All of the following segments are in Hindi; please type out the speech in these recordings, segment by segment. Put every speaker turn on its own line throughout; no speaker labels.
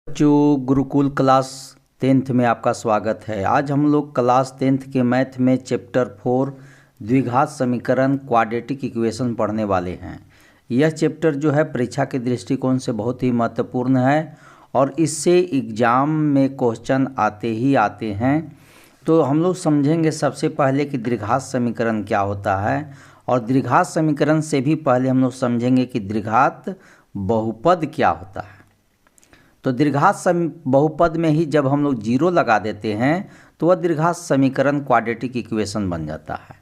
बच्चों, गुरुकुल क्लास 10th में आपका स्वागत है। आज हम लोग क्लास 10th के मैथ में चैप्टर 4 द्विघात समीकरण क्वाड्रेटिक इक्वेशन पढ़ने वाले हैं। यह चैप्टर जो है परीक्षा के दृष्टिकोण से बहुत ही महत्वपूर्ण है और इससे एग्ज़ाम में क्वेश्चन आते ही आते हैं। तो हम लोग समझेंगे सबसे पहले कि द्विघात समीकरण क्या होता है, और द्विघात समीकरण से भी पहले हम लोग समझेंगे कि द्विघात बहुपद क्या होता है। तो द्विघात बहुपद में ही जब हम लोग जीरो लगा देते हैं तो वह द्विघात समीकरण क्वाड्रेटिक इक्वेशन बन जाता है।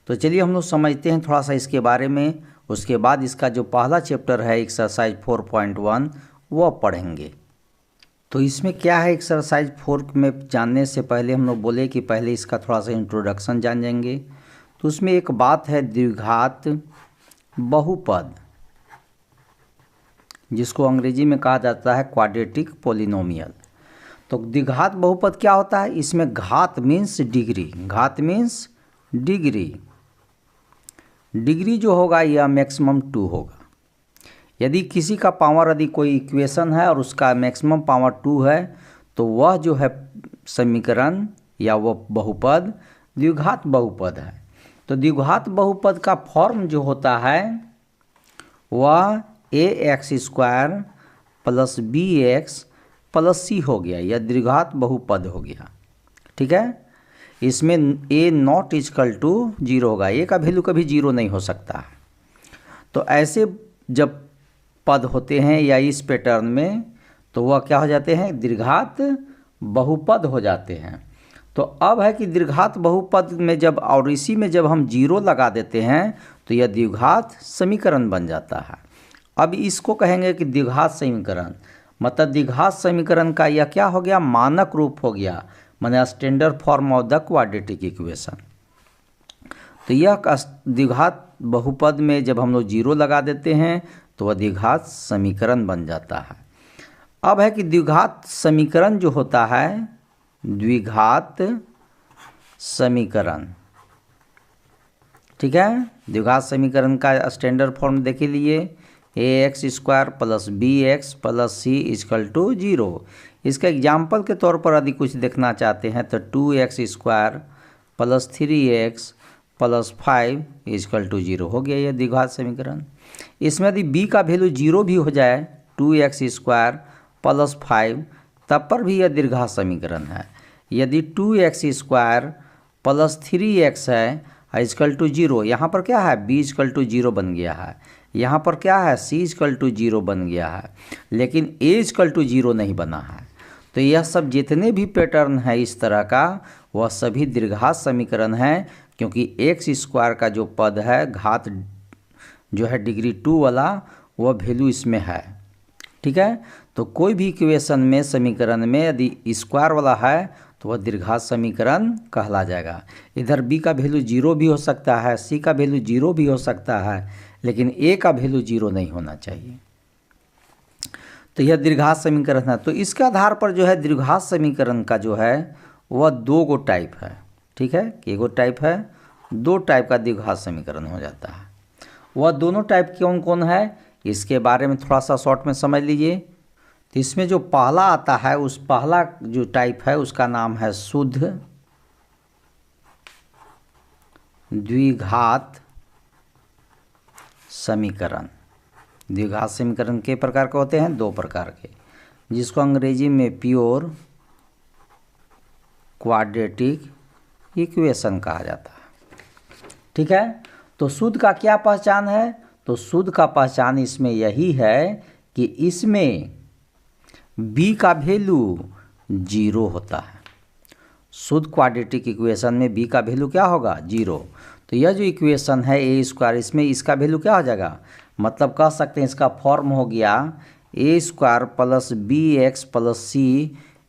तो चलिए हम लोग समझते हैं थोड़ा सा इसके बारे में। उसके बाद इसका जो पहला चैप्टर है एक्सरसाइज 4.1 वह पढ़ेंगे। तो इसमें क्या है, एक्सरसाइज 4 में जानने से पहले हम लोग बोले कि पहले इसका थोड़ा सा इंट्रोडक्शन जान जाएंगे। तो उसमें एक बात है द्विघात बहुपद, जिसको अंग्रेजी में कहा जाता है क्वाड्रेटिक पॉलिनोमियल। तो द्विघात बहुपद क्या होता है, इसमें घात मीन्स डिग्री, घात मीन्स डिग्री, डिग्री जो होगा यह मैक्सिमम 2 होगा। यदि किसी का पावर, यदि कोई इक्वेशन है और उसका मैक्सिमम पावर 2 है तो वह जो है समीकरण या वह बहुपद द्विघात बहुपद है। तो द्विघात बहुपद का फॉर्म जो होता है वह ax² plus bx plus c हो गया, यह द्विघात बहुपद हो गया। ठीक है, इसमें a नॉट इक्वल टू 0 होगा, a का वैल्यू कभी 0 नहीं हो सकता है। तो ऐसे जब पद होते हैं या इस पैटर्न में तो वह क्या हो जाते हैं, द्विघात बहुपद हो जाते हैं। तो अब है कि द्विघात बहुपद में जब और इसी में जब हम 0 लगा देते हैं तो यह द्विघात समीकरण बन जाता है। अब इसको कहेंगे कि द्विघात समीकरण, मतलब द्विघात समीकरण का यह क्या हो गया, मानक रूप हो गया, माने standard form of the quadratic equation. तो यह द्विघात बहुपद में जब हम लोग 0 लगा देते हैं तो वह द्विघात समीकरण बन जाता है। अब है कि द्विघात समीकरण जो होता है, द्विघात समीकरण, ठीक है, द्विघात समीकरण का स्टैंडर्ड फॉर्म देख लिए, ax² plus bx plus c equal to 0। इसका एग्जाम्पल के तौर पर यदि कुछ देखना चाहते हैं तो 2x² plus 3x plus 5 equal to 0 हो गया यह द्विघात समीकरण। इसमें यदि b का वैल्यू 0 भी हो जाए, 2x² प्लस 5, तब पर भी यह द्विघात समीकरण है। यदि 2x² प्लस 3x है इक्वल टू 0, यहाँ पर क्या है, b इक्वल टू 0 बन गया है। यहाँ पर क्या है, c इक्वल टू 0 बन गया है, लेकिन a इक्वल टू 0 नहीं बना है। तो यह सब जितने भी पैटर्न है इस तरह का, वह सभी द्विघात समीकरण हैं, क्योंकि x² का जो पद है, घात जो है डिग्री 2 वाला, वह वैल्यू इसमें है। ठीक है, तो कोई भी इक्वेशन में, समीकरण में यदि स्क्वायर वाला है तो वह द्विघात समीकरण कहला जाएगा। इधर b का वैल्यू 0 भी हो सकता है, c का वैल्यू 0 भी हो सकता है, लेकिन a का वैल्यू 0 नहीं होना चाहिए। तो यह द्विघात समीकरण है। तो इसके आधार पर जो है द्विघात समीकरण का जो है वह 2 गो टाइप है। ठीक है, एक गो टाइप है, 2 टाइप का द्विघात समीकरण हो जाता है। वह दोनों टाइप कौन कौन है, इसके बारे में थोड़ा सा शॉर्ट में समझ लीजिए। तो इसमें जो पहला आता है, उस पहला जो टाइप है उसका नाम है शुद्ध द्विघात समीकरण। द्विघात समीकरण के प्रकार के होते हैं, 2 प्रकार के, जिसको अंग्रेजी में प्योर क्वाड्रेटिक इक्वेशन कहा जाता है। ठीक है, तो शुद्ध का क्या पहचान है, तो शुद्ध का पहचान इसमें यही है कि इसमें b का वैल्यू 0 होता है। शुद्ध क्वाड्रेटिक इक्वेशन में b का वैल्यू क्या होगा, 0। तो यह जो इक्वेशन है a², इसमें इसका वैल्यू क्या हो जाएगा, मतलब कह सकते हैं इसका फॉर्म हो गया a² plus bx plus c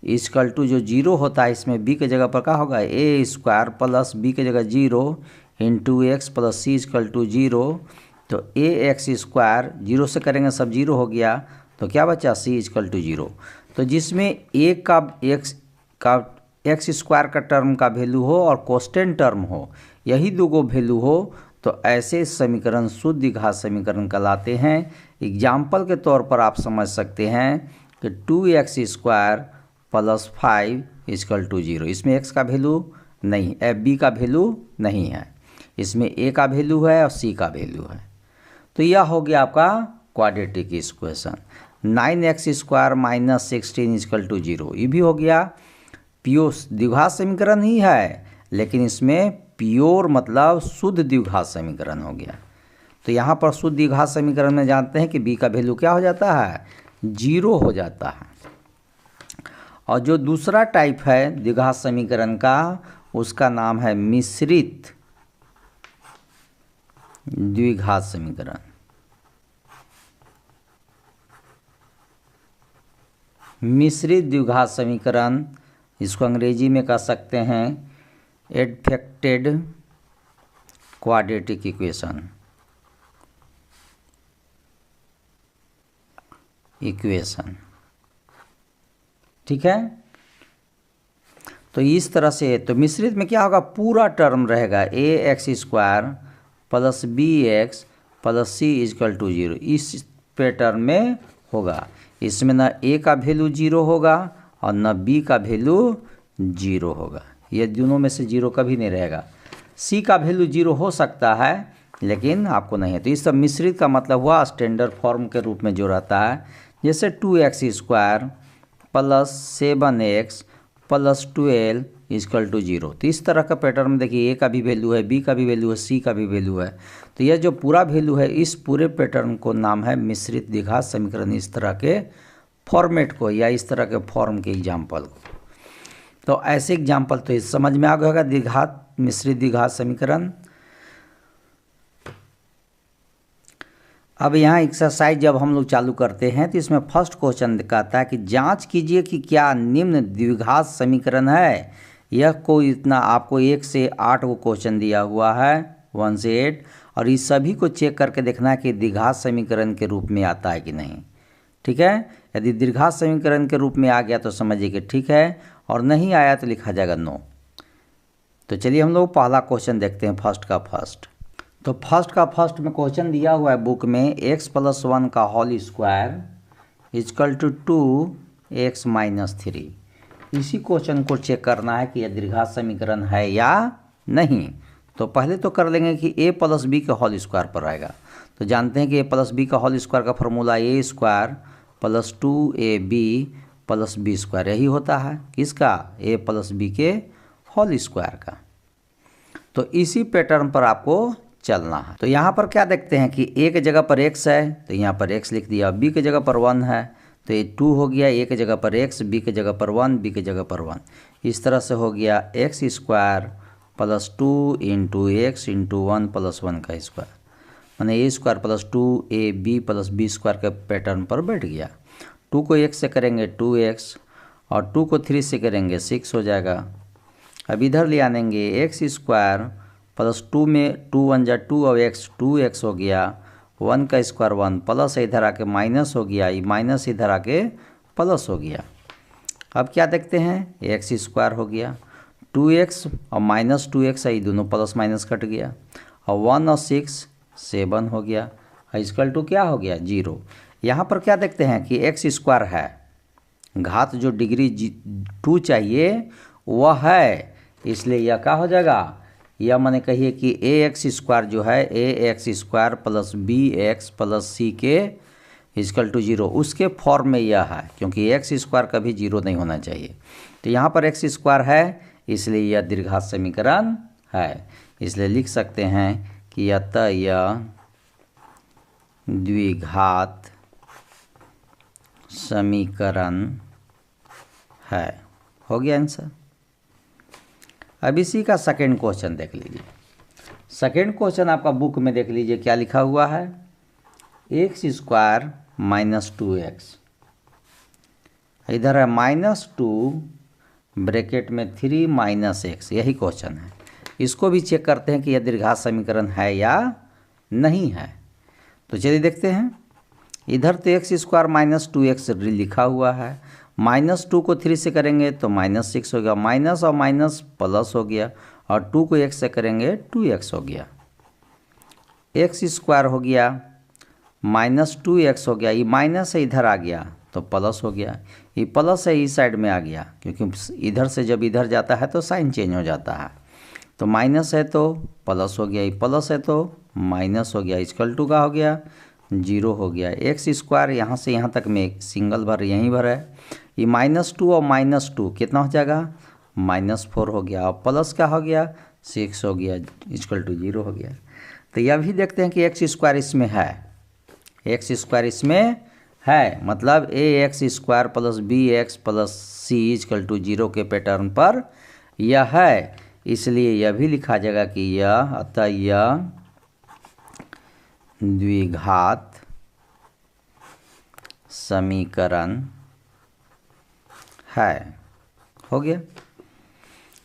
equal to जो 0 होता है, इसमें b के जगह पर क्या होगा, a² प्लस b के जगह 0 into x plus c equal to 0। तो ax² 0 से करेंगे सब 0 हो गया, तो क्या बचा, c इक्वल टू 0। तो जिसमें a का x² का टर्म का वैल्यू हो और कांस्टेंट टर्म हो, यही 2 गो वैल्यू हो, तो ऐसे समीकरण शुद्ध द्विघात समीकरण कहलाते हैं। एग्जाम्पल के तौर पर आप समझ सकते हैं कि 2x square plus 5 equal to 0। इसमें x का वैल्यू नहीं, b का वैल्यू नहीं है, इसमें a का वैल्यू है और c का वैल्यू है। तो यह हो गया आपका quadratic equation. 9x square minus 16 equal to 0, ये भी हो गया प्योर द्विघात समीकरण ही है, लेकिन इसमें प्योर मतलब शुद्ध द्विघात समीकरण हो गया। तो यहाँ पर शुद्ध द्विघात समीकरण में जानते हैं कि b का वैल्यू क्या हो जाता है, 0 हो जाता है। और जो दूसरा टाइप है द्विघात समीकरण का, उसका नाम है मिश्रित द्विघात समीकरण। मिश्रित द्विघात समीकरण, इसको अंग्रेजी में कह सकते हैं एडफेक्टेड क्वाड्रेटिक इक्वेशन। ठीक है, तो इस तरह से तो मिश्रित में क्या होगा, पूरा टर्म रहेगा ax square plus bx plus c equal to 0, इस पैटर्न में होगा। इसमें ना a का वैल्यू 0 होगा और ना b का वैल्यू 0 होगा, ये दोनों में से 0 कभी नहीं रहेगा। c का वैल्यू 0 हो सकता है लेकिन आपको नहीं है। तो इस सब मिश्रित का मतलब हुआ स्टैंडर्ड फॉर्म के रूप में जो रहता है, जैसे 2x square plus 7x plus 12 equal to 0। तो इस तरह का पैटर्न में देखिए a का भी वैल्यू है, b का भी वैल्यू है, c का भी वैल्यू है। तो यह जो पूरा वैल्यू है, इस पूरे पैटर्न को नाम है मिश्रित द्विघात समीकरण। इस तरह के फॉर्मेट को या इस तरह के फॉर्म के एग्जाम्पल को, तो ऐसे एग्जाम्पल तो समझ में आ गया होगा द्विघात मिश्रित द्विघात समीकरण। अब यहाँ एक्सरसाइज जब हम लोग चालू करते हैं तो इसमें फर्स्ट क्वेश्चन कहता है कि जांच कीजिए कि क्या निम्न द्विघात समीकरण है। यह कोई इतना आपको 1 से 8 को क्वेश्चन दिया हुआ है, 1 से 8, और इस सभी को चेक करके देखना है कि द्विघात समीकरण के रूप में आता है कि नहीं। ठीक है, यदि द्विघात समीकरण के रूप में आ गया तो समझिए कि ठीक है, और नहीं आया तो लिखा जाएगा नो। तो चलिए हम लोग पहला क्वेश्चन देखते हैं, फर्स्ट का फर्स्ट। तो फर्स्ट का फर्स्ट में क्वेश्चन दिया हुआ है बुक में, x प्लस 1 का whole square equal to 2x minus 3। इसी क्वेश्चन को चेक करना है कि यह द्विघात समीकरण है या नहीं। तो पहले तो कर लेंगे कि a प्लस बी के होल स्क्वायर पर आएगा। तो जानते हैं कि a प्लस बी का होल स्क्वायर का formula a square plus 2ab plus b square, यही होता है किसका, a प्लस बी के होल स्क्वायर का। तो इसी पैटर्न पर आपको चलना है। तो यहाँ पर क्या देखते हैं कि a के जगह पर x है तो यहाँ पर x लिख दिया, b के जगह पर 1 है तो ये 2 हो गया, a के जगह पर x, b के जगह पर 1, b के जगह पर 1। इस तरह से हो गया x square plus 2 into x into 1 plus 1 का स्क्वायर, माने a square plus 2ab plus b square के पैटर्न पर बैठ गया। 2 को 1 से करेंगे 2x और 2 को 3 से करेंगे 6 हो जाएगा। अब इधर ले आनेंगे x स्क्वायर प्लस 2 में 2 1 जा 2 और x 2x हो गया, 1 का स्क्वायर 1 प्लस इधर आके माइनस हो गया, ये माइनस इधर आके प्लस हो गया। अब क्या देखते हैं, x स्क्वायर हो गया, 2x और माइनस 2x है, ये दोनों प्लस माइनस कट गया, और 1 और 6 7 हो गया, इक्वल टू क्या हो गया 0। यहाँ पर क्या देखते हैं कि x स्क्वायर है, घात जो डिग्री 2 चाहिए वह है, इसलिए यह क्या हो जाएगा, यह माने कहिए कि ax स्क्वायर जो है ax square plus bx plus c के इक्वल टू 0, उसके फॉर्म में यह है, क्योंकि x स्क्वायर कभी 0 नहीं होना चाहिए। तो यहाँ पर x स्क्वायर है, इसलिए यह द्विघात समीकरण है। इसलिए लिख सकते हैं कि अतः यह द्विघात समीकरण है। हो गया आंसर। अब इसी का सेकेंड क्वेश्चन देख लीजिए। सेकेंड क्वेश्चन आपका बुक में देख लीजिए क्या लिखा हुआ है, एक्स स्क्वायर माइनस 2x, इधर है माइनस 2 ब्रैकेट में 3 माइनस x, यही क्वेश्चन है। इसको भी चेक करते हैं कि यह द्विघात समीकरण है या नहीं है। तो चलिए देखते हैं, इधर तो एक्स स्क्वायर माइनस 2x लिखा हुआ है, माइनस 2 को 3 से करेंगे तो माइनस 6 हो गया, माइनस और माइनस प्लस हो गया, और 2 को 1 से करेंगे 2x हो गया, एक्स स्क्वायर हो गया, माइनस 2x हो गया, ये माइनस से इधर आ गया तो प्लस हो गया। ये प्लस है इस साइड में आ गया, क्योंकि इधर से जब इधर जाता है तो साइन चेंज हो जाता है। तो माइनस है तो प्लस हो गया, ये प्लस है तो माइनस हो गया, इक्वल टू का हो गया 0 हो गया। एक्स स्क्वायर यहाँ से यहाँ तक में एक सिंगल भर यहीं भर है, ये -2 और -2 कितना हो जाएगा, -4 हो गया, और प्लस क्या हो गया 6 हो गया, इक्वल टू 0 हो गया। तो यह भी देखते हैं कि एक्स स्क्वायर इसमें है, एक्स स्क्वायर इसमें है, मतलब ax² plus bx plus c equal to 0 के पैटर्न पर यह है, इसलिए यह भी लिखा जाएगा कि यह, अतः यह द्विघात समीकरण है। हो गया।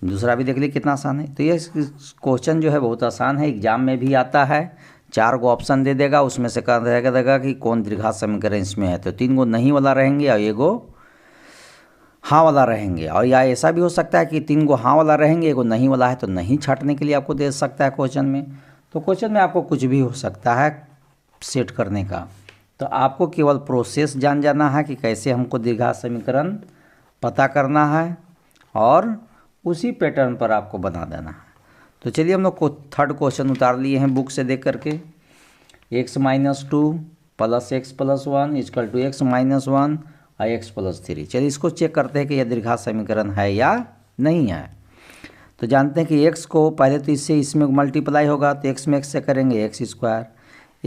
दूसरा भी देख लीजिए कितना आसान है। तो ये क्वेश्चन जो है बहुत आसान है, एग्जाम में भी आता है। 4 गो ऑप्शन दे देगा, उसमें से कहा देगा कि कौन द्विघात समीकरण इसमें है। तो 3 गो नहीं वाला रहेंगे और 1 गो हाँ वाला रहेंगे। और या ऐसा भी हो सकता है कि 3 गो हाँ वाला रहेंगे, 1 गो नहीं वाला है, तो नहीं छांटने के लिए आपको दे सकता है क्वेश्चन में। तो क्वेश्चन में आपको कुछ भी हो सकता है सेट करने का। तो आपको केवल प्रोसेस जान जाना है कि कैसे हमको द्विघात समीकरण पता करना है, और उसी पैटर्न पर आपको बना देना है। तो चलिए हम लोग को थर्ड क्वेश्चन उतार लिए हैं बुक से देख करके। x-2 plus x plus 1 equal to x minus 1 और x प्लस 3। चलिए इसको चेक करते हैं कि यह द्विघात समीकरण है या नहीं है। तो जानते हैं कि x को पहले तो इससे इसमें मल्टीप्लाई होगा, तो x में x से करेंगे x²,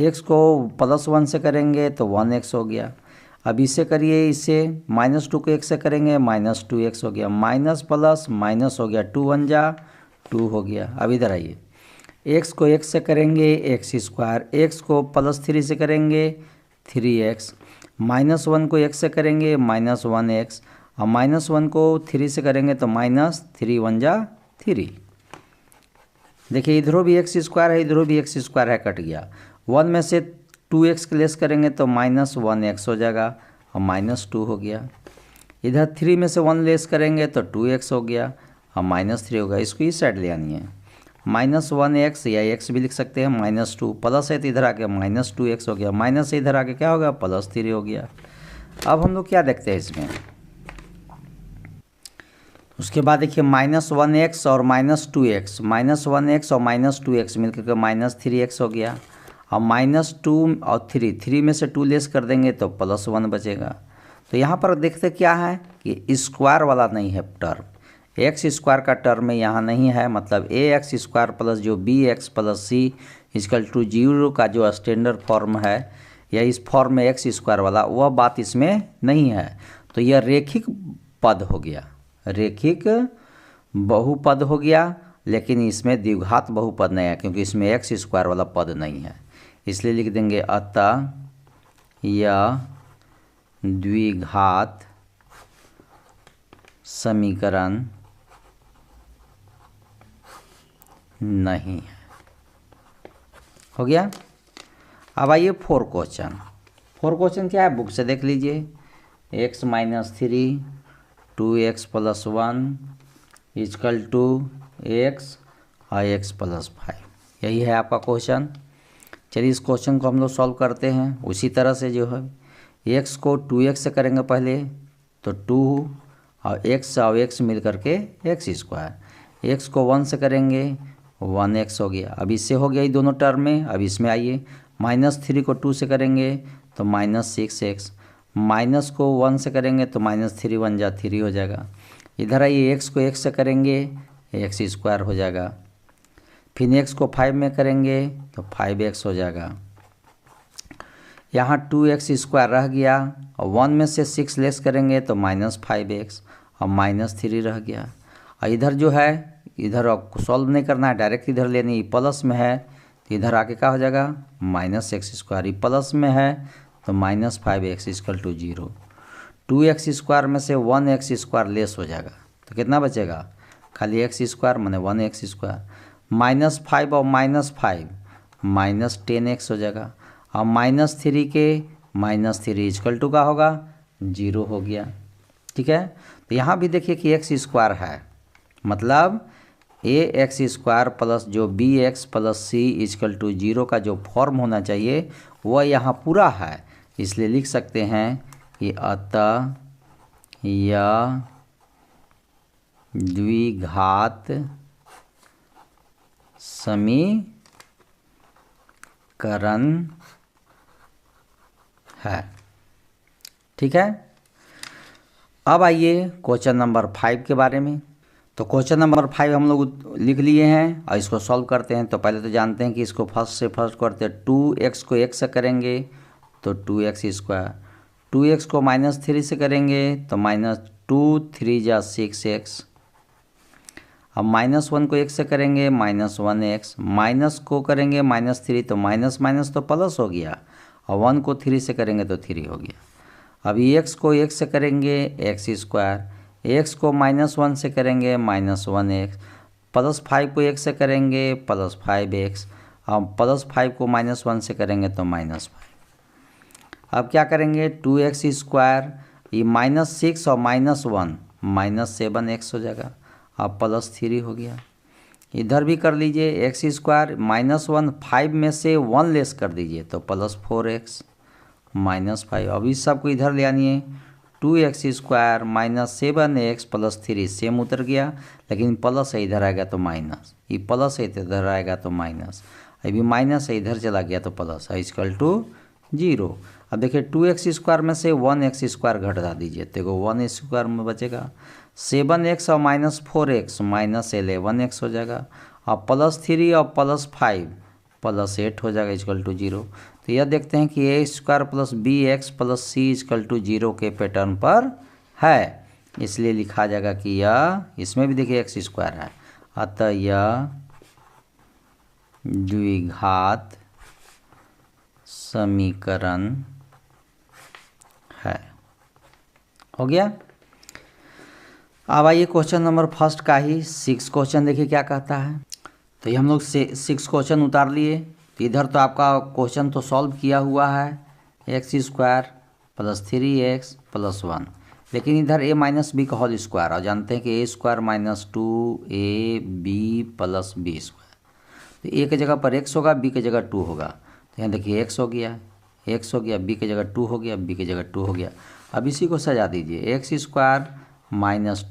x को प्लस 1 से करेंगे तो 1x हो गया। अब इससे करिए, इससे -2 को x से करेंगे -2x हो गया, माइनस प्लस माइनस हो गया, 2 1 जा 2 हो गया। अब इधर आइए, x को x से करेंगे x², x को प्लस 3 से करेंगे 3x, -1 को x से करेंगे -1x, और -1 को 3 से करेंगे तो -3 1 जा 3। देखिए इधरों भी x² है, इधरों भी x² है, कट गया। 1 में से 2x लेस करेंगे तो -1x हो जाएगा और -2 हो गया। इधर 3 में से 1 लेस करेंगे तो 2x हो गया और -3 होगा। इसको इस साइड ले आनी है, -1x या x भी लिख सकते हैं, -2 प्लस है तो इधर आके -2x हो गया, माइनस से इधर आके क्या होगा +3 हो गया। अब हम लोग क्या देखते हैं इसमें, उसके बाद देखिए -1x और -2x, -1x और -2x मिलकर के -3x हो गया, और -2 और 3 में से 2 लेस कर देंगे तो +1 बचेगा। तो यहाँ पर देखते क्या है कि स्क्वायर वाला नहीं है टर्म, x² का टर्म में यहाँ नहीं है, मतलब ax² प्लस जो bx plus c equal to 0 का जो स्टैंडर्ड फॉर्म है, या इस फॉर्म में x² वाला, वह बात इसमें नहीं है। तो यह रेखिक पद हो गया, रेखिक बहुपद हो गया, लेकिन इसमें द्विघात बहुपद नहीं है, क्योंकि इसमें x² वाला पद नहीं है। इसलिए लिख देंगे अतः यह द्विघात समीकरण नहीं है। हो गया। अब आइए 4 क्वेश्चन। 4 क्वेश्चन क्या है बुक से देख लीजिए। x-3 2x plus 1 equal to x और x प्लस 5, यही है आपका क्वेश्चन। चलिए इस क्वेश्चन को हम लोग सॉल्व करते हैं उसी तरह से। जो है x को 2x से करेंगे पहले तो 2 और x मिल करके x², x को 1 से करेंगे 1x हो गया। अब इससे हो गया ये दोनों टर्म में। अब इसमें आइए, -3 को 2 से करेंगे तो -6x, माइनस को 1 से करेंगे तो -3 1 जा 3 हो जाएगा। इधर आइए, x को x से करेंगे x² हो जाएगा, फिर x को 5 में करेंगे तो 5x हो जाएगा। यहाँ 2x² रह गया, और 1 में से 6 लेस करेंगे तो -5x और -3 रह गया। और इधर जो है, इधर आपको सॉल्व नहीं करना है, डायरेक्ट इधर लेनी, प्लस में है तो इधर आके क्या हो जाएगा -x², प्लस में है तो -5x इक्वल टू 0। 2x² में से 1x² लेस हो जाएगा तो कितना बचेगा, खाली x² माने 1x², -5 और -5 -10x हो जाएगा, और -3 के -3 इक्वल टू का होगा 0 हो गया। ठीक है। तो यहाँ भी देखिए कि x² है, मतलब ax² प्लस जो bx plus c equal to 0 का जो फॉर्म होना चाहिए वह यहाँ पूरा है। इसलिए लिख सकते हैं कि अतः यह द्विघात समीकरण है। ठीक है, अब आइए क्वेश्चन नंबर 5 के बारे में। तो क्वेश्चन नंबर 5 हम लोग लिख लिए हैं और इसको सॉल्व करते हैं। तो पहले तो जानते हैं कि इसको फर्स्ट से फर्स्ट करते हैं। 2x को x से करेंगे तो 2x², 2x को -3 से करेंगे तो -2 3 जा 6x। अब -1 को x से करेंगे -1x, माइनस को करेंगे -3 तो माइनस माइनस तो प्लस हो गया, और 1 को 3 से करेंगे तो 3 हो गया। अभी x को x से करेंगे x², x को -1 से करेंगे -1x, +5 को x से करेंगे +5x, अब +5 को -1 से करेंगे तो -5। अब क्या करेंगे 2x², ये -6 और -1 -7x हो जाएगा, अब +3 हो गया। इधर भी कर लीजिए x² -1, 5 में से 1 लेस कर दीजिए तो +4x -5। अब इस सब को इधर ले आनिए, 2x² -7x +3 सेम उतर गया, लेकिन प्लस है इधर आएगा तो माइनस, ये प्लस है इधर आएगा तो माइनस, अभी माइनस है इधर चला गया तो प्लस है =0। अब देखिए 2x² में से 1x² घटा दीजिए तो 1x² में बचेगा, 7x और -4x -11x हो जाएगा, अब +3 और +5 +8 हो जाएगा =0। तो यह देखते हैं कि a² + bx + c =0 के पैटर्न पर है, इसलिए लिखा जाएगा कि यह, इसमें भी देखिए x² है, अतः यह द्विघात समीकरण है। हो गया। अब आइए क्वेश्चन नंबर फर्स्ट का ही 6 क्वेश्चन देखिए क्या कहता है। तो ये हम लोग 6 क्वेश्चन उतार लिए। तो इधर तो आपका क्वेश्चन तो सॉल्व किया हुआ है, x² + 3x + 1, लेकिन इधर a - b का होल स्क्वायर, और जानते हैं कि a² - 2ab + b²। तो a की जगह पर x होगा, b की जगह 2 होगा, तो यहाँ देखिए x हो गया, b की जगह 2 हो गया, b की जगह 2 हो गया। अब इसी को सजा दीजिए, x² -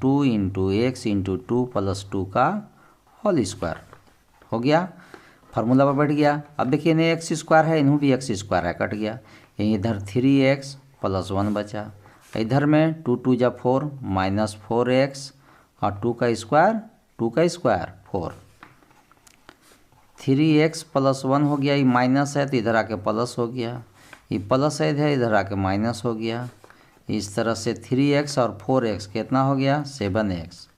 2 × x × 2 + 2 का होल स्क्वायर हो गया, फार्मूला पर बैठ गया। अब देखिए इन्हें x² है, इन्हों भी x² है, कट गया, यहीं इधर 3x + 1 बचा, इधर में 2 2 जा 4 -4x और 2 का स्क्वायर 4, 3x + 1 हो गया, ये माइनस है तो इधर आके प्लस हो गया, ये प्लस है इधर आके माइनस हो गया। इस तरह से 3x और 4x कितना हो गया 7x,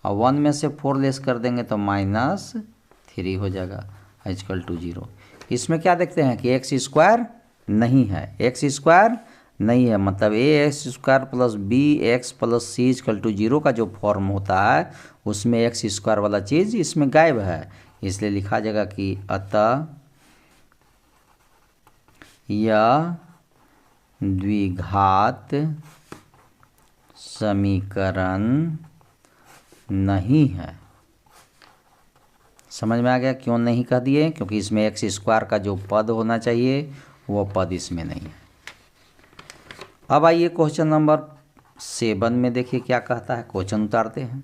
और 1 में से 4 लेस कर देंगे तो -3 हो जाएगा =0। इसमें क्या देखते हैं कि x² नहीं है, x² नहीं है, मतलब ax² + bx + c = 0 का जो फॉर्म होता है उसमें x² वाला चीज़ इसमें गायब है, इसलिए लिखा जाएगा कि अतः यह द्विघात समीकरण नहीं है। समझ में आ गया क्यों नहीं कह दिए, क्योंकि इसमें x² का जो पद होना चाहिए वो पद इसमें नहीं है। अब आइए क्वेश्चन नंबर 7 में देखिए क्या कहता है, क्वेश्चन उतारते हैं।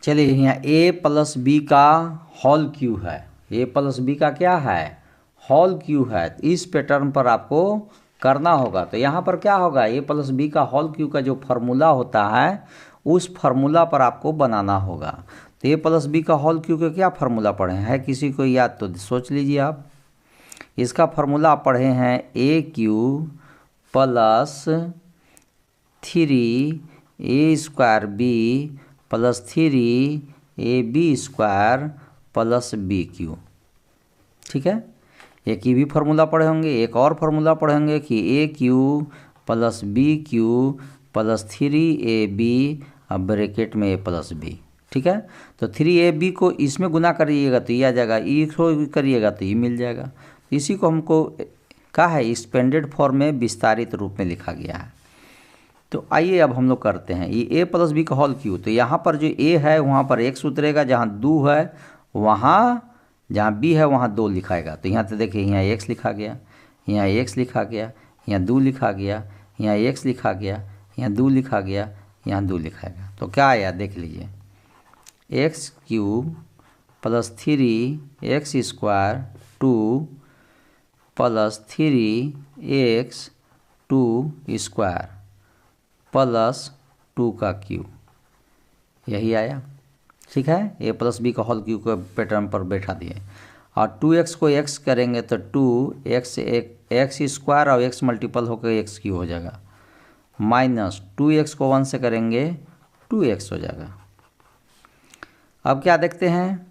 चलिए यहाँ a + b का होल क्यू है, a + b का क्या है होल क्यू है, इस पैटर्न पर आपको करना होगा। तो यहाँ पर क्या होगा, a + b का होल क्यू का जो फार्मूला होता है उस फार्मूला पर आपको बनाना होगा। तो a + b का होल क्यू का क्या फार्मूला पढ़े हैं, किसी को याद तो सोच लीजिए आप। इसका फार्मूला आप पढ़े हैं a³ + 3a² b + 3ab² + bq। ठीक है, एक ये भी फार्मूला पढ़े होंगे, एक और फार्मूला पढ़े होंगे कि a³ + bq + 3ab ब्रैकेट में a + b। ठीक है, तो 3ab को इसमें गुना करिएगा तो ये आ जाएगा, इसको करिएगा तो ये मिल जाएगा। इसी को हमको क्या है एक्सपेंडेड फॉर्म में विस्तारित रूप में लिखा गया है। तो आइए अब हम लोग करते हैं ये a + b का होल क्यू। तो यहाँ पर जो a है वहाँ पर x उतरेगा, जहाँ 2 है वहाँ, जहाँ b है वहाँ 2 लिखाएगा। तो यहाँ तो देखिए यहाँ x लिखा गया, यहाँ x लिखा गया, यहाँ 2 लिखा गया, यहाँ x लिखा गया, यहाँ 2 लिखा गया, यहाँ 2 लिखा गया। तो क्या आया देख लीजिए, x cube plus 3x² 2 plus 3x 2² plus 2 का क्यूब, यही आया। ठीक है, a प्लस बी का होल क्यूब को पैटर्न पर बैठा दिए और 2x को x करेंगे तो 2x स्क्वायर और x मल्टीपल होकर x क्यूब हो जाएगा, माइनस 2x को 1 से करेंगे 2x हो जाएगा। अब क्या देखते हैं,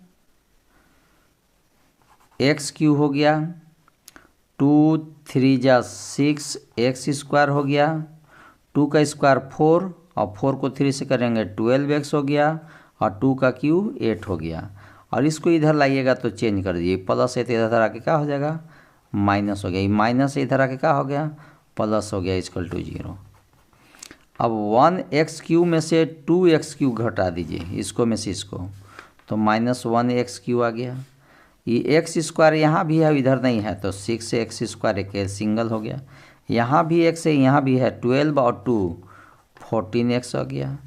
x क्यूब हो गया, 2 3 जा 6 x² हो गया, 2 का स्क्वायर 4 और 4 को 3 से करेंगे 12x हो गया और 2 का क्यूब 8 हो गया। और इसको इधर लाइएगा तो चेंज कर दीजिए, प्लस है तो इधर आके क्या हो जाएगा, माइनस हो गया, ये माइनस इधर आके क्या हो गया, प्लस हो गया, इक्वल टू 0। अब 1x क्यूब में से 2x क्यूब घटा दीजिए, इसको में से इसको, तो माइनस 1x क्यूब आ गया। ये x² यहाँ भी है, इधर नहीं है, तो 6x² एक सिंगल हो गया, यहाँ भी x है, यहाँ भी है, 12 और 2 14x हो गया,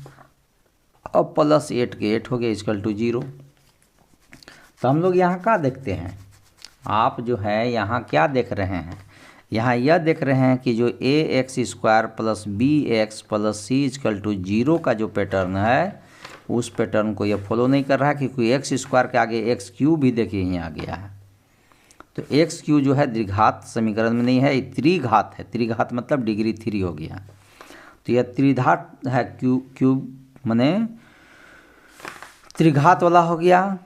अब प्लस 8 के 8 हो गया, इक्वल टू 0। तो हम लोग यहाँ क्या देखते हैं, आप जो है यहाँ क्या देख रहे हैं, यहाँ यह देख रहे हैं कि जो ax² plus bx plus c equal to 0 का जो पैटर्न है, उस पैटर्न को यह फॉलो नहीं कर रहा है, क्योंकि x² के आगे x क्यूब भी देखिए यहाँ आ गया है। तो x क्यूब जो है द्विघात समीकरण में नहीं है, ये त्रिघात है, त्रिघात मतलब डिग्री 3 हो गया। तो यह त्रिघात है, क्यूब माने त्रिघात वाला हो गया।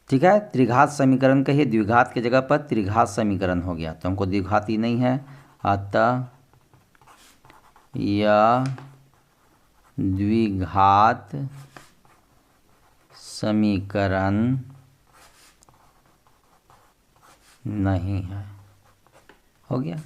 ठीक है, त्रिघात समीकरण कहिए, द्विघात के जगह पर त्रिघात समीकरण हो गया, तो हमको द्विघाती नहीं है, अतः यह द्विघात समीकरण नहीं है, हो गया।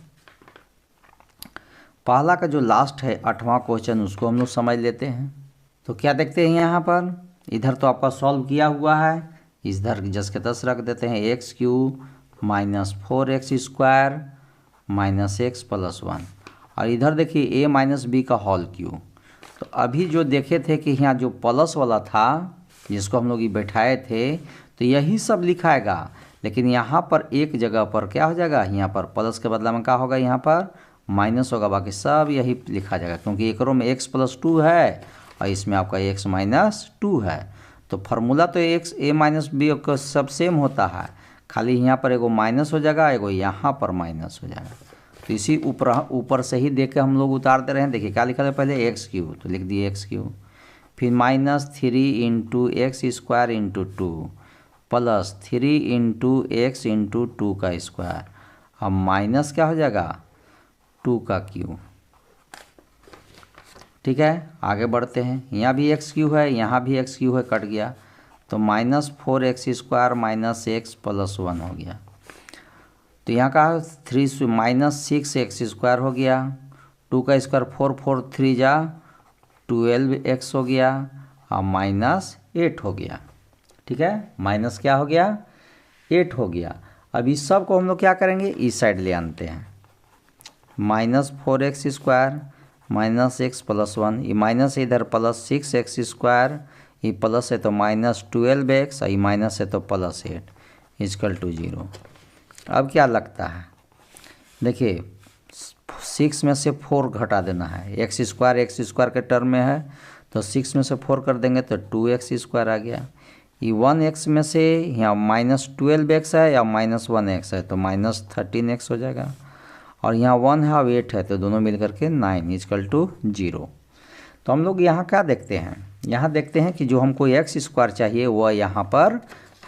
पहला का जो लास्ट है 8वां क्वेश्चन, उसको हम लोग समझ लेते हैं। तो क्या देखते हैं यहाँ पर, इधर तो आपका सॉल्व किया हुआ है, इधर जस के तस रख देते हैं, x cube minus 4x² minus x plus 1, और इधर देखिए a माइनस बी का होल क्यूब। तो अभी जो देखे थे कि यहाँ जो प्लस वाला था जिसको हम लोग ये बैठाए थे, तो यही सब लिखाएगा, लेकिन यहाँ पर एक जगह पर क्या हो जाएगा, यहाँ पर प्लस के बदला में क्या होगा, यहाँ पर माइनस होगा, बाकी सब यही लिखा जाएगा, क्योंकि एक रो में x प्लस 2 है और इसमें आपका x माइनस 2 है। तो फार्मूला तो x a माइनस बी का सब सेम होता है, खाली यहाँ पर एगो माइनस हो जाएगा, एगो यहाँ पर माइनस हो जाएगा। तो इसी ऊपर से ही देख के हम लोग उतारते रहे। देखिए क्या लिखा था पहले, x क्यूब, तो लिख दिए x क्यूब, फिर minus 3 into x² into 2 plus 3 into x into 2 का स्क्वायर, अब माइनस क्या हो जाएगा, 2 का क्यूब। ठीक है, आगे बढ़ते हैं, यहाँ भी x क्यूब है, यहाँ भी x क्यूब है, कट गया, तो minus 4x² minus x plus 1 हो गया। तो यहाँ का 3 माइनस 6x² हो गया, 2 का स्क्वायर 4 4 3 जा 12x हो गया और माइनस 8 हो गया। ठीक है, माइनस क्या हो गया, 8 हो गया। अब इस सब को हम लोग क्या करेंगे, इस साइड ले आनते हैं, minus 4x² minus x plus 1, ये माइनस है इधर, प्लस 6x², ये प्लस है तो माइनस 12x, ये माइनस है तो प्लस 8 इक्वल टू 0। अब क्या लगता है, देखिए 6 में से 4 घटा देना है, x² के टर्म में है, तो 6 में से 4 कर देंगे तो 2x² आ गया। ये 1x में से यहाँ माइनस 12x है या माइनस 1x है, तो माइनस 13x हो जाएगा, और यहाँ 1 है और 8 है, तो दोनों मिल करके 9 इक्वल टू 0। तो हम लोग यहाँ क्या देखते हैं, यहाँ देखते हैं कि जो हमको x² चाहिए वह यहाँ पर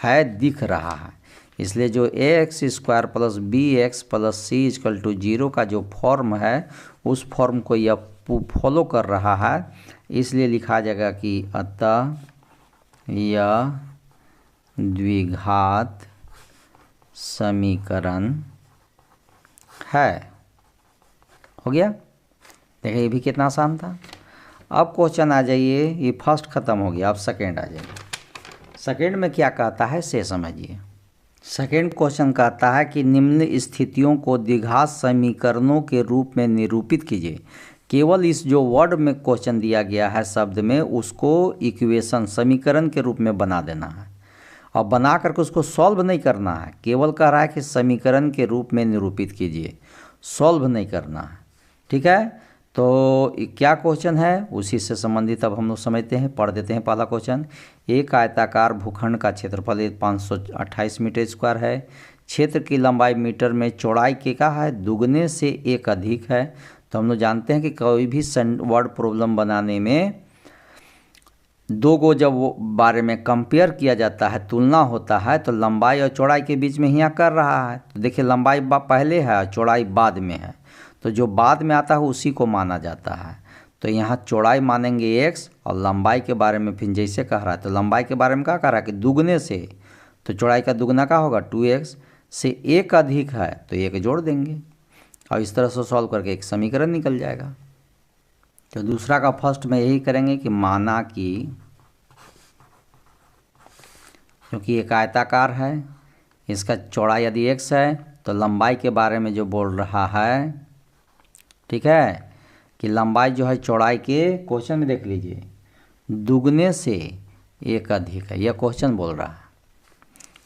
है, दिख रहा है, इसलिए जो ax² plus bx plus c equal to 0 का जो फॉर्म है, उस फॉर्म को यह फॉलो कर रहा है, इसलिए लिखा जाएगा कि अतः यह द्विघात समीकरण है। हो गया, देखिए ये भी कितना आसान था। अब क्वेश्चन आ जाइए, ये फर्स्ट खत्म हो गया, अब सेकेंड आ जाइए। सेकेंड में क्या कहता है से समझिए। सेकेंड क्वेश्चन कहता है कि निम्न स्थितियों को द्विघात समीकरणों के रूप में निरूपित कीजिए। केवल इस जो वर्ड में क्वेश्चन दिया गया है शब्द में, उसको इक्वेशन समीकरण के रूप में बना देना है और बना करके उसको सॉल्व नहीं करना है। केवल कह रहा है कि समीकरण के रूप में निरूपित कीजिए, सॉल्व नहीं करना है। ठीक है, तो क्या क्वेश्चन है उसी से संबंधित अब हम लोग समझते हैं, पढ़ देते हैं। पहला क्वेश्चन, एक आयताकार भूखंड का क्षेत्रफल 528 मीटर स्क्वायर है। क्षेत्र की लंबाई मीटर में, चौड़ाई के क्या है दुगने से एक अधिक है। तो हम लोग जानते हैं कि कोई भी वर्ड प्रॉब्लम बनाने में दो को जब वो बारे में कंपेयर किया जाता है, तुलना होता है, तो लंबाई और चौड़ाई के बीच में यहाँ कर रहा है। तो देखिए लंबाई पहले है और चौड़ाई बाद में है, तो जो बाद में आता है उसी को माना जाता है। तो यहाँ चौड़ाई मानेंगे x और लंबाई के बारे में फिर जैसे कह रहा है, तो लंबाई के बारे में क्या कह रहा है कि दुगने से, तो चौड़ाई का दुगना क्या होगा 2x से एक अधिक है तो एक जोड़ देंगे और इस तरह से सॉल्व करके एक समीकरण निकल जाएगा। तो दूसरा का फर्स्ट में यही करेंगे कि माना कि क्योंकि एक आयताकार है, इसका चौड़ाई यदि x है तो लंबाई के बारे में जो बोल रहा है, ठीक है, कि लंबाई जो है चौड़ाई के क्वेश्चन में देख लीजिए दुगने से एक अधिक है, यह क्वेश्चन बोल रहा है।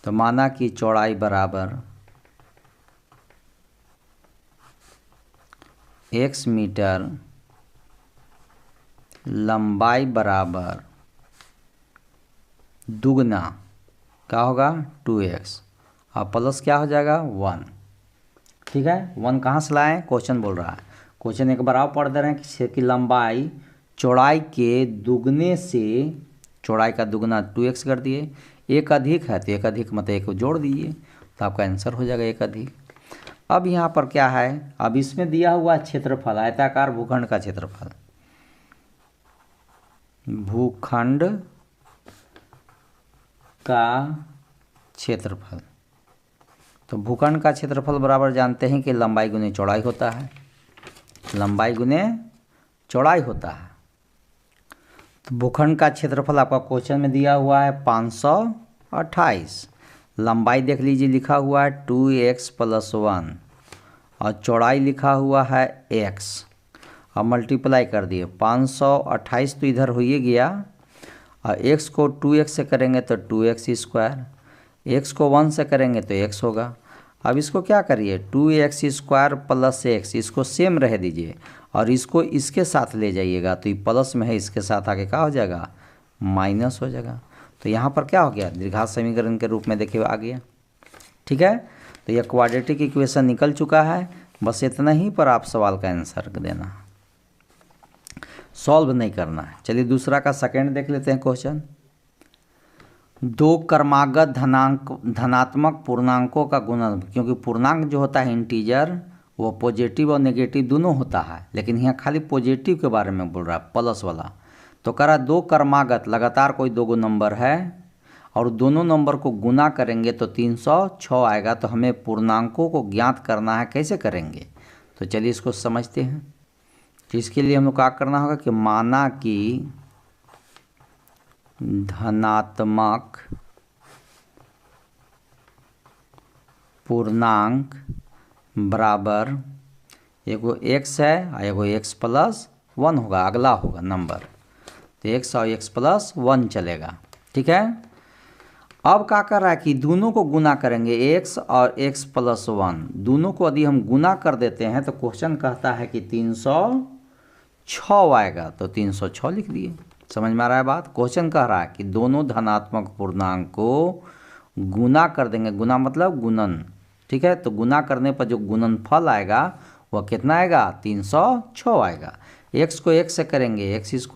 तो माना कि चौड़ाई बराबर x मीटर, लंबाई बराबर दुगना क्या होगा 2x और प्लस क्या हो जाएगा 1। ठीक है, 1 कहाँ से लाएं, क्वेश्चन बोल रहा है। क्वेश्चन एक बार आप पढ़ दे रहे हैं कि क्षेत्र की लंबाई चौड़ाई के दुगने से, चौड़ाई का दुगना 2x कर दिए, एक अधिक है तो एक अधिक मतलब एक जोड़ दीजिए तो आपका आंसर हो जाएगा एक अधिक। अब यहाँ पर क्या है, अब इसमें दिया हुआ क्षेत्रफल, आयताकार भूखंड का क्षेत्रफल, भूखंड का क्षेत्रफल, तो भूखंड का क्षेत्रफल बराबर जानते हैं कि लंबाई गुने चौड़ाई होता है, लंबाई गुने चौड़ाई होता है। तो भूखंड का क्षेत्रफल आपका क्वेश्चन में दिया हुआ है 528, लंबाई देख लीजिए लिखा हुआ है 2x + 1 और चौड़ाई लिखा हुआ है x और मल्टीप्लाई कर दिए 528 तो इधर हो ही गया और x को 2x से करेंगे तो 2x², x को 1 से करेंगे तो x होगा। अब इसको क्या करिए 2x² + x, इसको सेम रह दीजिए और इसको इसके साथ ले जाइएगा तो ये प्लस में है, इसके साथ आगे क्या हो जाएगा माइनस हो जाएगा। तो यहाँ पर क्या हो गया द्विघात समीकरण के रूप में देखिए आ गया। ठीक है, तो यह क्वाड्रेटिक इक्वेशन निकल चुका है। बस इतना ही पर आप सवाल का आंसर देना, सॉल्व नहीं करना है। चलिए दूसरा का सेकंड देख लेते हैं क्वेश्चन। दो क्रमागत धनात्मक पूर्णांकों का गुणन, क्योंकि पूर्णांक जो होता है इंटीजर वो पॉजिटिव और नेगेटिव दोनों होता है, लेकिन यहाँ खाली पॉजिटिव के बारे में बोल रहा है प्लस वाला। तो कह रहा दो क्रमागत लगातार कोई दो नंबर है और दोनों नंबर को गुना करेंगे तो 306 आएगा। तो हमें पूर्णांकों को ज्ञात करना है, कैसे करेंगे तो चलिए इसको समझते हैं। तो इसके लिए हम लोग क्या करना होगा कि माना कि धनात्मक पूर्णांक बराबर एगो x है और एगो x + 1 होगा, अगला होगा नंबर, तो x और x + 1 चलेगा। ठीक है, अब क्या कर रहा है कि दोनों को गुना करेंगे x और x + 1, दोनों को यदि हम गुना कर देते हैं तो क्वेश्चन कहता है कि 306 आएगा, तो 306 लिख दिए। समझ में आ रहा है बात। क्वेश्चन कह रहा है कि दोनों धनात्मक पूर्णांक को गुना कर देंगे, गुना मतलब गुणन। ठीक है, तो गुना करने पर जो गुणनफल आएगा वह कितना आएगा 306 आएगा। x को 1 से करेंगे x²,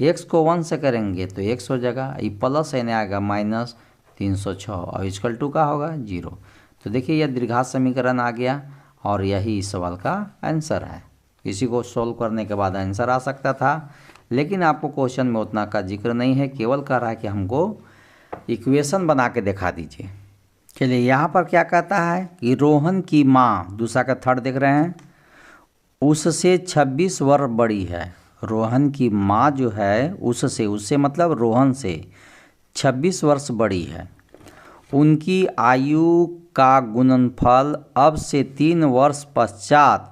x को 1 से करेंगे तो x हो जाएगा, ये प्लस एन आएगा माइनस 306 और इक्वल टू का होगा 0। तो देखिए यह द्विघात समीकरण आ गया और यही इस सवाल का आंसर है। इसी को सोल्व करने के बाद आंसर आ सकता था, लेकिन आपको क्वेश्चन में उतना का जिक्र नहीं है, केवल कह रहा है कि हमको इक्वेशन बना के दिखा दीजिए। चलिए यहाँ पर क्या कहता है कि रोहन की माँ, दूसरा का थर्ड देख रहे हैं, उससे 26 वर्ष बड़ी है। रोहन की माँ जो है उससे मतलब रोहन से 26 वर्ष बड़ी है। उनकी आयु का गुणनफल अब से 3 वर्ष पश्चात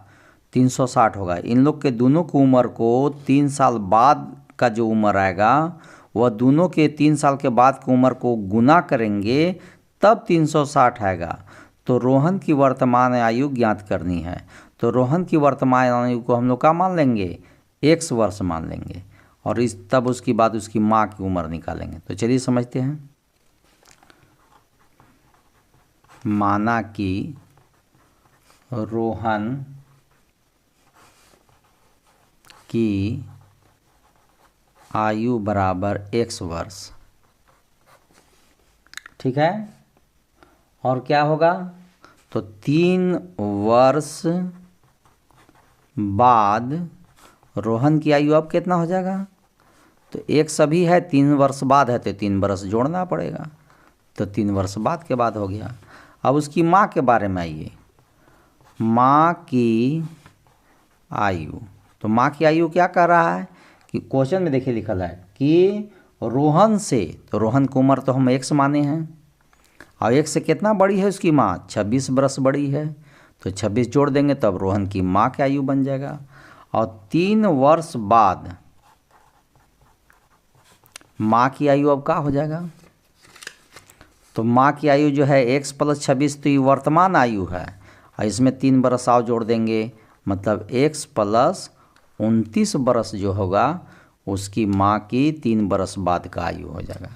360 होगा। इन लोग के दोनों की उम्र को 3 साल बाद का जो उम्र आएगा वह दोनों के 3 साल के बाद की उम्र को गुना करेंगे तब 360 आएगा। तो रोहन की वर्तमान आयु ज्ञात करनी है। तो रोहन की वर्तमान आयु को हम लोग क्या मान लेंगे, x वर्ष मान लेंगे, और तब उसके बाद उसकी माँ की उम्र निकालेंगे। तो चलिए समझते हैं। माना कि रोहन की आयु बराबर x वर्ष, ठीक है। और क्या होगा, तो 3 वर्ष बाद रोहन की आयु अब कितना हो जाएगा, तो x अभी है, 3 वर्ष बाद है तो 3 वर्ष जोड़ना पड़ेगा, तो 3 वर्ष बाद के बाद हो गया। अब उसकी माँ के बारे में आइए, माँ की आयु। तो माँ की आयु क्या कर रहा है कि क्वेश्चन में देखिए लिखा है कि रोहन से, तो रोहन की उम्र तो हम x माने हैं, और x से कितना बड़ी है उसकी माँ, 26 वर्ष बड़ी है, तो 26 जोड़ देंगे तब रोहन की माँ की आयु बन जाएगा। और 3 वर्ष बाद माँ की आयु अब क्या हो जाएगा, तो माँ की आयु जो है x + 26, तो ये वर्तमान आयु है, और इसमें 3 वर्ष और जोड़ देंगे, मतलब x + 29 वर्ष जो होगा उसकी माँ की 3 वर्ष बाद का आयु हो जाएगा।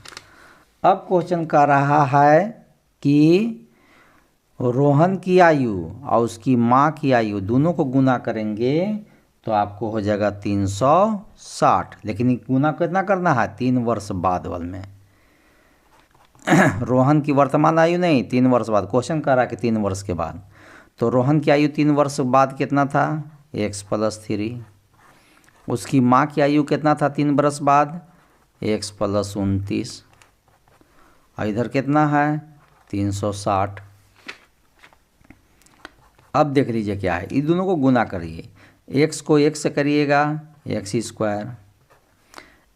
अब क्वेश्चन कर रहा है कि रोहन की आयु और उसकी माँ की आयु दोनों को गुना करेंगे तो आपको हो जाएगा 360, लेकिन गुना कितना करना है, 3 वर्ष बाद वाले में। रोहन की वर्तमान आयु नहीं, 3 वर्ष बाद, क्वेश्चन कर रहा है कि 3 वर्ष के बाद। तो रोहन की आयु 3 वर्ष बाद कितना था, x + 3। उसकी माँ की आयु कितना था 3 वर्ष बाद, x + 29, और इधर कितना है 360। अब देख लीजिए क्या है, इन दोनों को गुना करिए, x को 1 से करिएगा x²,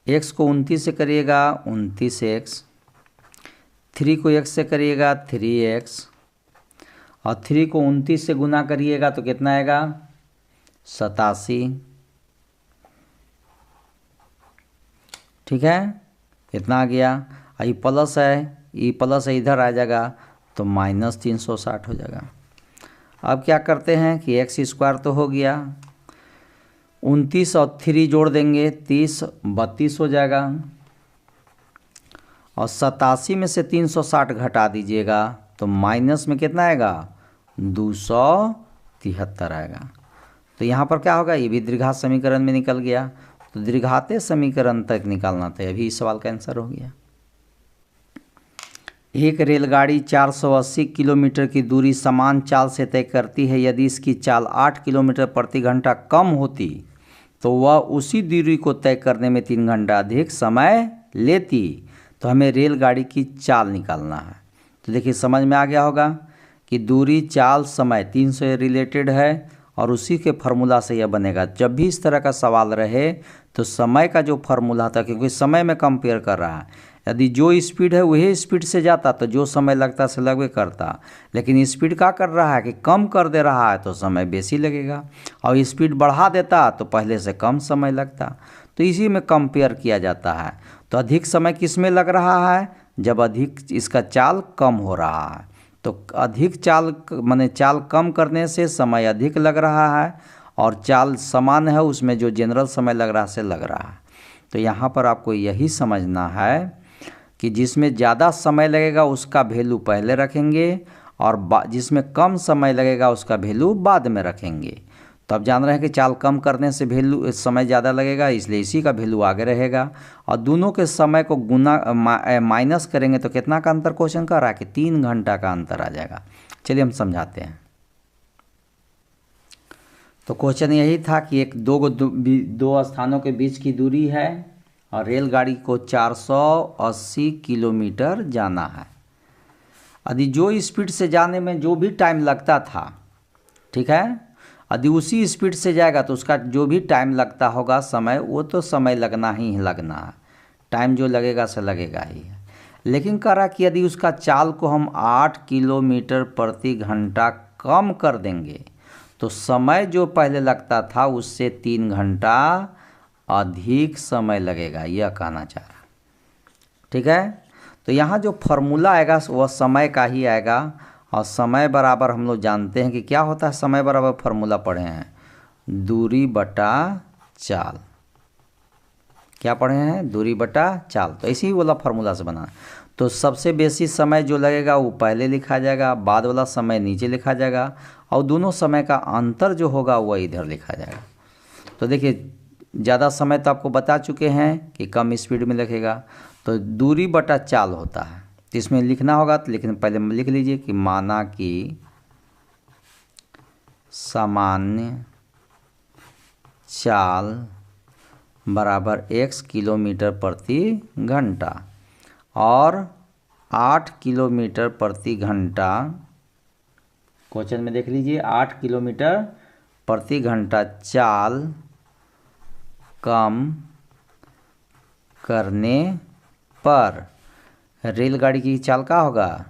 x को 29 से करिएगा 29x, 3 को 1 से करिएगा 3x, और 3 को 29 से गुना करिएगा तो कितना आएगा 87, ठीक है। कितना आ गया, ये प्लस है, ये प्लस है इधर आ जाएगा तो -360 हो जाएगा। अब क्या करते हैं कि x² तो हो गया, 29 और 3 जोड़ देंगे 30, 32 हो जाएगा, और 87 में से 360 घटा दीजिएगा तो माइनस में कितना आएगा 273 आएगा। तो यहाँ पर क्या होगा, ये भी द्विघात समीकरण में निकल गया, तो द्विघातीय समीकरण तक निकालना था, अभी इस सवाल का आंसर हो गया। एक रेलगाड़ी 480 किलोमीटर की दूरी समान चाल से तय करती है। यदि इसकी चाल 8 किलोमीटर प्रति घंटा कम होती तो वह उसी दूरी को तय करने में 3 घंटा अधिक समय लेती। तो हमें रेलगाड़ी की चाल निकालना है। तो देखिए समझ में आ गया होगा कि दूरी, चाल, समय 3 से रिलेटेड है, और उसी के फार्मूला से यह बनेगा। जब भी इस तरह का सवाल रहे तो समय का जो फार्मूला था, क्योंकि समय में कंपेयर कर रहा है, यदि जो स्पीड है वही स्पीड से जाता तो जो समय लगता से लगवे करता, लेकिन स्पीड क्या कर रहा है कि कम कर दे रहा है तो समय बेसी लगेगा, और स्पीड बढ़ा देता तो पहले से कम समय लगता। तो इसी में कंपेयर किया जाता है। तो अधिक समय किस में लग रहा है, जब अधिक इसका चाल कम हो रहा है। तो अधिक चाल माने चाल कम करने से समय अधिक लग रहा है, और चाल समान है उसमें जो जनरल समय लग रहा है से लग रहा है। तो यहाँ पर आपको यही समझना है कि जिसमें ज़्यादा समय लगेगा उसका वैल्यू पहले रखेंगे, और जिसमें कम समय लगेगा उसका वैल्यू बाद में रखेंगे। तो आप जान रहे हैं कि चाल कम करने से वैल्यू समय ज़्यादा लगेगा, इसलिए इसी का वैल्यू आगे रहेगा। और दोनों के समय को गुना माइनस करेंगे तो कितना का अंतर क्वेश्चन कर रहा है कि 3 घंटा का अंतर आ जाएगा। चलिए हम समझाते हैं। तो क्वेश्चन यही था कि एक दो स्थानों के बीच की दूरी है और रेलगाड़ी को 480 किलोमीटर जाना है। यदि जो स्पीड से जाने में जो भी टाइम लगता था, ठीक है, यदि उसी स्पीड से जाएगा तो उसका जो भी टाइम लगता होगा समय, वो तो समय लगना ही लगना है, टाइम जो लगेगा से लगेगा ही है। लेकिन कह रहा कि यदि उसका चाल को हम 8 किलोमीटर प्रति घंटा कम कर देंगे तो समय जो पहले लगता था उससे 3 घंटा अधिक समय लगेगा, यह कहना चाह रहा। ठीक है, तो यहाँ जो फॉर्मूला आएगा वह समय का ही आएगा, और समय बराबर हम लोग जानते हैं कि क्या होता है। समय बराबर फॉर्मूला पढ़े हैं, दूरी बटा चाल। क्या पढ़े हैं? दूरी बटा चाल। तो इसी वाला फार्मूला से बना। तो सबसे बेसी समय जो लगेगा वो पहले लिखा जाएगा, बाद वाला समय नीचे लिखा जाएगा, और दोनों समय का अंतर जो होगा वह इधर लिखा जाएगा। तो देखिए ज़्यादा समय तो आपको बता चुके हैं कि कम स्पीड में लिखेगा, तो दूरी बटा चाल होता है। तो इसमें लिखना होगा, तो लेकिन पहले लिख लीजिए कि माना कि सामान्य चाल बराबर x किलोमीटर प्रति घंटा और 8 किलोमीटर प्रति घंटा, क्वेश्चन में देख लीजिए 8 किलोमीटर प्रति घंटा चाल कम करने पर रेलगाड़ी की चाल क्या होगा?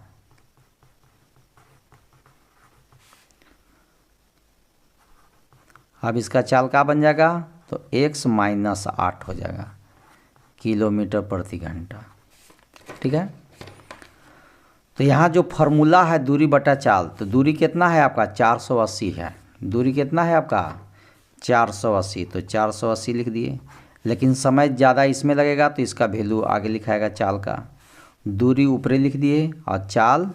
अब इसका चाल क्या बन जाएगा? तो x माइनस 8 हो जाएगा किलोमीटर प्रति घंटा। ठीक है, तो यहाँ जो फॉर्मूला है दूरी बटा चाल, तो दूरी कितना है आपका? 480 है। दूरी कितना है आपका? 480। तो 480 लिख दिए, लेकिन समय ज़्यादा इसमें लगेगा तो इसका वैल्यू आगे लिखाएगा चाल का। दूरी ऊपरी लिख दिए और चाल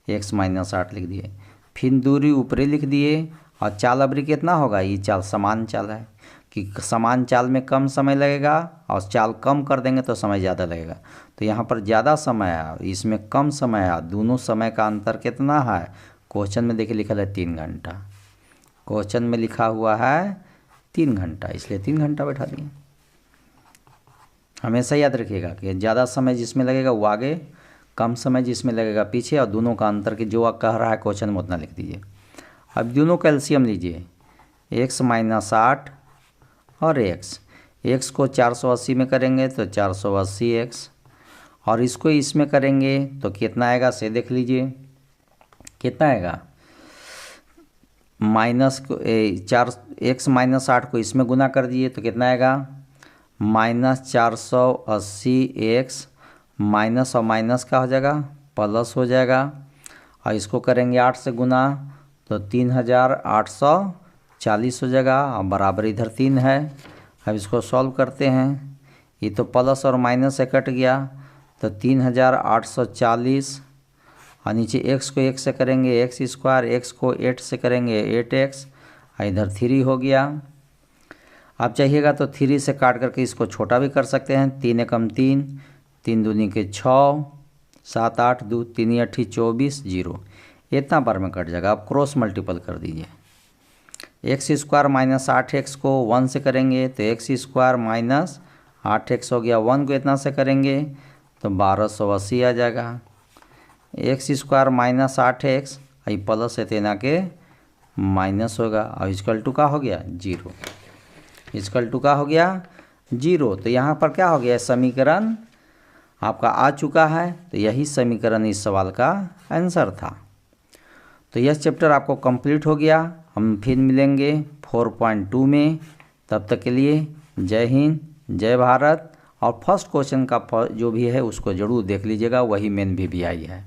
x माइनस 8 लिख दिए, फिर दूरी ऊपरी लिख दिए और चाल अबरी कितना होगा? ये चाल समान चाल है कि समान चाल में कम समय लगेगा, और चाल कम कर देंगे तो समय ज़्यादा लगेगा। तो यहाँ पर ज़्यादा समय है, इसमें कम समय है, दोनों समय का अंतर कितना है? क्वेश्चन में देखिए लिखा है 3 घंटा। क्वेश्चन में लिखा हुआ है 3 घंटा, इसलिए 3 घंटा बैठा दिए। हमेशा याद रखिएगा कि ज़्यादा समय जिसमें लगेगा वो आगे, कम समय जिसमें लगेगा पीछे, और दोनों का अंतर के जो कह रहा है क्वेश्चन में उतना लिख दीजिए। अब दोनों का एलसीएम लीजिए, x माइनस 8 और x को 480 में करेंगे तो 480x, और इसको इसमें करेंगे तो कितना आएगा से देख लीजिए। कितना आएगा? माइनस को 4x माइनस 8 को इसमें गुना कर दिए तो कितना आएगा? माइनस 480x, माइनस और माइनस का हो जाएगा प्लस हो जाएगा, और इसको करेंगे 8 से गुना तो 3840 हो जाएगा, और बराबर इधर 3 है। अब इसको सॉल्व करते हैं, ये तो प्लस और माइनस से कट गया तो 3840, और नीचे x को 1 से करेंगे x स्क्वायर, x को 8 से करेंगे 8x, और इधर 3 हो गया। आप चाहिएगा तो 3 से काट करके इसको छोटा भी कर सकते हैं। 3 एकम 3, 3 दूनी के 6, 7 8 2, 3 8 24, 0, इतना बार में कट जाएगा। आप क्रॉस मल्टीपल कर दीजिए। एक्स स्क्वायर माइनस 8x को 1 से करेंगे तो एक्स स्क्वायर माइनस 8x हो गया। 1 को इतना से करेंगे तो 1280 आ जाएगा। एक्स स्क्वायर माइनस 8x आई प्लस है तेना के माइनस होगा, और इक्वल टू का हो गया 0। इक्वल टू का हो गया 0। तो यहाँ पर क्या हो गया? समीकरण आपका आ चुका है। तो यही समीकरण इस सवाल का आंसर था। तो यह चैप्टर आपको कंप्लीट हो गया। हम फिर मिलेंगे 4.2 में। तब तक के लिए जय हिंद, जय भारत। और फर्स्ट क्वेश्चन का जो भी है उसको ज़रूर देख लीजिएगा, वही मेन भी आई है।